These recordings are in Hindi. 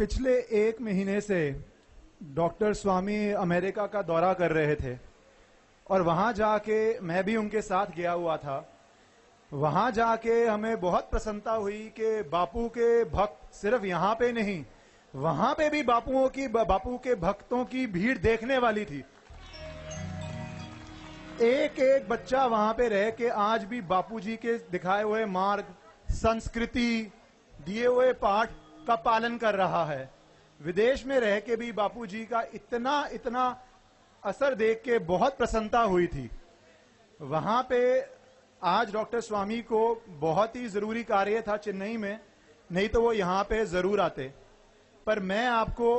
पिछले 1 महीने से डॉक्टर स्वामी अमेरिका का दौरा कर रहे थे और वहां जाके मैं भी उनके साथ गया हुआ था। वहां जाके हमें बहुत प्रसन्नता हुई कि बापू के भक्त सिर्फ यहाँ पे नहीं, वहां पे भी बापू के भक्तों की भीड़ देखने वाली थी। एक एक बच्चा वहां पे रह के आज भी बापूजी के दिखाए हुए मार्ग, संस्कृति, दिए हुए पाठ का पालन कर रहा है। विदेश में रह के भी बापूजी का इतना असर देख के बहुत प्रसन्नता हुई थी। वहां पे आज डॉक्टर स्वामी को बहुत ही जरूरी कार्य था चेन्नई में, नहीं तो वो यहां पे जरूर आते। पर मैं आपको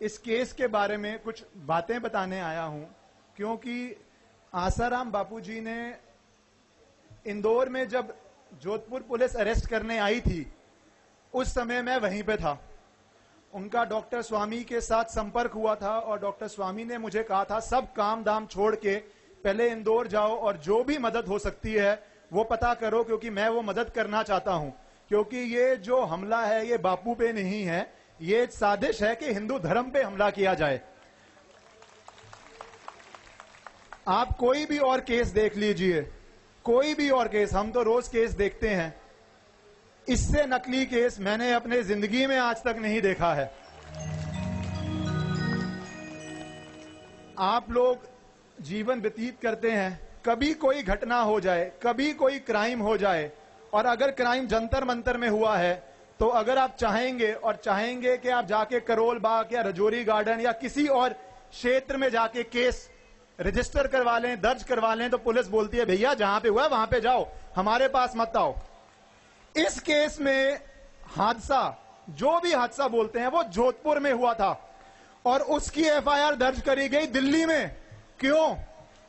इस केस के बारे में कुछ बातें बताने आया हूं, क्योंकि आसाराम बापूजी ने इंदौर में जब जोधपुर पुलिस अरेस्ट करने आई थी, उस समय मैं वहीं पे था। उनका डॉक्टर स्वामी के साथ संपर्क हुआ था और डॉक्टर स्वामी ने मुझे कहा था सब काम दाम छोड़ के पहले इंदौर जाओ और जो भी मदद हो सकती है वो पता करो, क्योंकि मैं वो मदद करना चाहता हूं। क्योंकि ये जो हमला है ये बापू पे नहीं है, ये साजिश है कि हिंदू धर्म पे हमला किया जाए। आप कोई भी और केस देख लीजिए, कोई भी और केस, हम तो रोज केस देखते हैं, इससे नकली केस मैंने अपने जिंदगी में आज तक नहीं देखा है। आप लोग जीवन व्यतीत करते हैं, कभी कोई घटना हो जाए, कभी कोई क्राइम हो जाए, और अगर क्राइम जंतर मंतर में हुआ है तो अगर आप चाहेंगे कि आप जाके करोल बाग या रजौरी गार्डन या किसी और क्षेत्र में जाके केस रजिस्टर करवा लें, दर्ज करवा लें, तो पुलिस बोलती है भैया जहां पे हुआ है वहां पे जाओ, हमारे पास मत आओ। इस केस में हादसा, जो भी हादसा बोलते हैं, वो जोधपुर में हुआ था और उसकी एफआईआर दर्ज करी गई दिल्ली में। क्यों?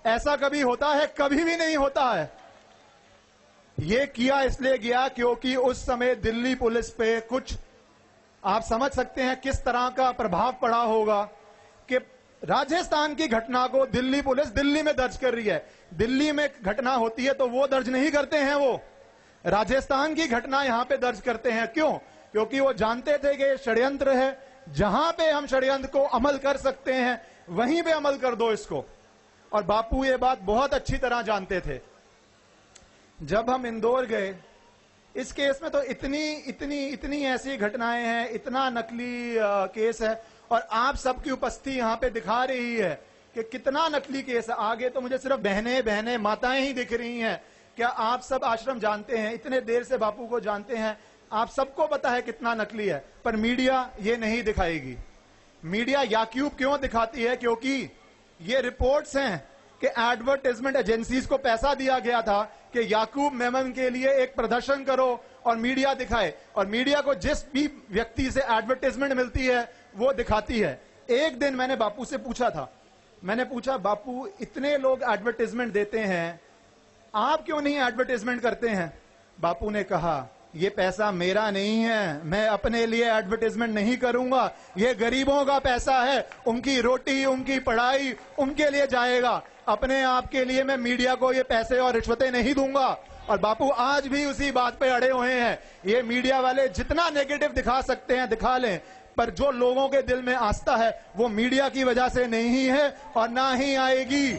ऐसा कभी होता है? कभी भी नहीं होता है। ये किया इसलिए गया क्योंकि उस समय दिल्ली पुलिस पे कुछ, आप समझ सकते हैं किस तरह का प्रभाव पड़ा होगा कि राजस्थान की घटना को दिल्ली पुलिस दिल्ली में दर्ज कर रही है। दिल्ली में घटना होती है तो वो दर्ज नहीं करते हैं, वो राजस्थान की घटना यहां पे दर्ज करते हैं। क्यों? क्योंकि वो जानते थे कि षड्यंत्र है, जहां पे हम षड्यंत्र को अमल कर सकते हैं वहीं पे अमल कर दो इसको। और बापू ये बात बहुत अच्छी तरह जानते थे। जब हम इंदौर गए, इस केस में तो इतनी ऐसी घटनाएं हैं, इतना नकली केस है, और आप सबकी उपस्थिति यहां पे दिखा रही है कि कितना नकली केस है। आगे तो मुझे सिर्फ बहनें माताएं ही दिख रही हैं। क्या आप सब आश्रम जानते हैं, इतने देर से बापू को जानते हैं, आप सबको पता है कितना नकली है, पर मीडिया ये नहीं दिखाएगी। मीडिया याक्यूब क्यों दिखाती है? क्योंकि ये रिपोर्ट्स हैं कि एडवर्टाइजमेंट एजेंसीज को पैसा दिया गया था कि याकूब मेमन के लिए एक प्रदर्शन करो और मीडिया दिखाए, और मीडिया को जिस भी व्यक्ति से एडवर्टाइजमेंट मिलती है वो दिखाती है। एक दिन मैंने बापू से पूछा था, मैंने पूछा बापू इतने लोग एडवर्टाइजमेंट देते हैं, आप क्यों नहीं एडवर्टाइजमेंट करते हैं? बापू ने कहा ये पैसा मेरा नहीं है, मैं अपने लिए एडवर्टाइजमेंट नहीं करूंगा, ये गरीबों का पैसा है, उनकी रोटी, उनकी पढ़ाई उनके लिए जाएगा, अपने आप के लिए मैं मीडिया को ये पैसे और रिश्वतें नहीं दूंगा। और बापू आज भी उसी बात पे अड़े हुए हैं। ये मीडिया वाले जितना नेगेटिव दिखा सकते हैं दिखा लें, पर जो लोगों के दिल में आस्था है वो मीडिया की वजह से नहीं है और ना ही आएगी।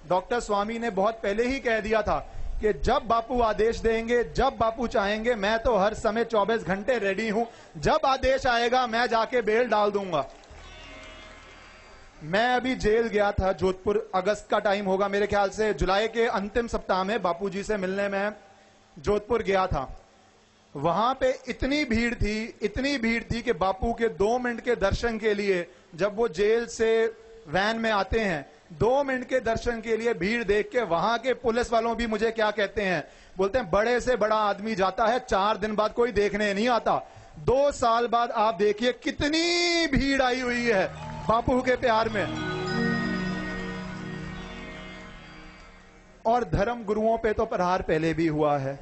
डॉक्टर स्वामी ने बहुत पहले ही कह दिया था कि जब बापू आदेश देंगे, जब बापू चाहेंगे, मैं तो हर समय 24 घंटे रेडी हूं, जब आदेश आएगा मैं जाके बेल डाल दूंगा। मैं अभी जेल गया था जोधपुर, अगस्त का टाइम होगा मेरे ख्याल से, जुलाई के अंतिम सप्ताह में बापूजी से मिलने में जोधपुर गया था। वहां पे इतनी भीड़ थी कि बापू के 2 मिनट के दर्शन के लिए, जब वो जेल से वैन में आते हैं, 2 मिनट के दर्शन के लिए भीड़ देख के वहां के पुलिस वालों भी मुझे क्या कहते हैं, बोलते हैं बड़े से बड़ा आदमी जाता है, 4 दिन बाद कोई देखने नहीं आता। 2 साल बाद आप देखिए कितनी भीड़ आई हुई है बापू के प्यार में। और धर्म गुरुओं पे तो प्रहार पहले भी हुआ है,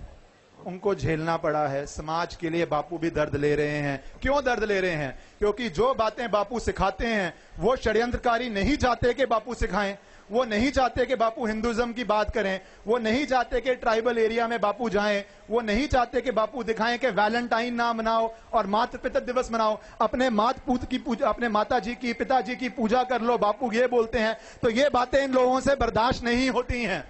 उनको झेलना पड़ा है। समाज के लिए बापू भी दर्द ले रहे हैं। क्यों दर्द ले रहे हैं? क्योंकि जो बातें बापू सिखाते हैं वो षड्यंत्रकारी नहीं चाहते कि बापू सिखाएं, वो नहीं चाहते कि बापू हिंदुइज्म की बात करें, वो नहीं चाहते कि ट्राइबल एरिया में बापू जाएं, वो नहीं चाहते कि बापू दिखाएं कि वैलेंटाइन ना मनाओ और मातृ पितृ दिवस मनाओ, अपने मात पूत की पूजा, अपने माता जी की पिताजी की पूजा कर लो, बापू ये बोलते हैं। तो ये बातें इन लोगों से बर्दाश्त नहीं होती हैं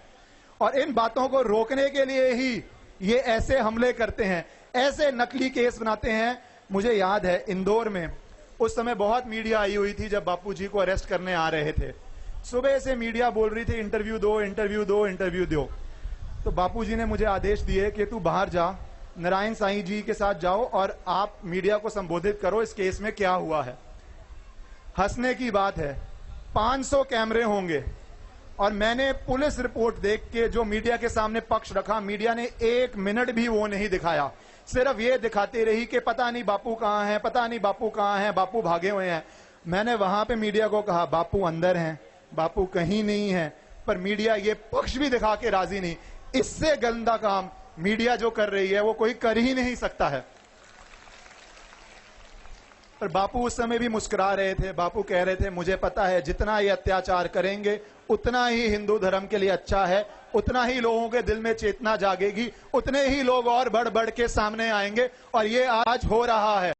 और इन बातों को रोकने के लिए ही ये ऐसे हमले करते हैं, ऐसे नकली केस बनाते हैं। मुझे याद है इंदौर में उस समय बहुत मीडिया आई हुई थी जब बापू जी को अरेस्ट करने आ रहे थे। सुबह से मीडिया बोल रही थी इंटरव्यू दो, इंटरव्यू दो, इंटरव्यू दो। तो बापू जी ने मुझे आदेश दिए कि तू बाहर जा, नारायण साईं जी के साथ जाओ और आप मीडिया को संबोधित करो, इस केस में क्या हुआ है। हंसने की बात है, 500 कैमरे होंगे और मैंने पुलिस रिपोर्ट देख के जो मीडिया के सामने पक्ष रखा, मीडिया ने 1 मिनट भी वो नहीं दिखाया, सिर्फ ये दिखाती रही कि पता नहीं बापू कहां है, पता नहीं बापू कहां है, बापू भागे हुए हैं। मैंने वहां पे मीडिया को कहा बापू अंदर हैं, बापू कहीं नहीं है, पर मीडिया ये पक्ष भी दिखा के राजी नहीं। इससे गंदा काम मीडिया जो कर रही है वो कोई कर ही नहीं सकता है। पर बापू उस समय भी मुस्कुरा रहे थे। बापू कह रहे थे मुझे पता है जितना ये अत्याचार करेंगे उतना ही हिंदू धर्म के लिए अच्छा है, उतना ही लोगों के दिल में चेतना जागेगी, उतने ही लोग और बढ़ बढ़ के सामने आएंगे और ये आज हो रहा है।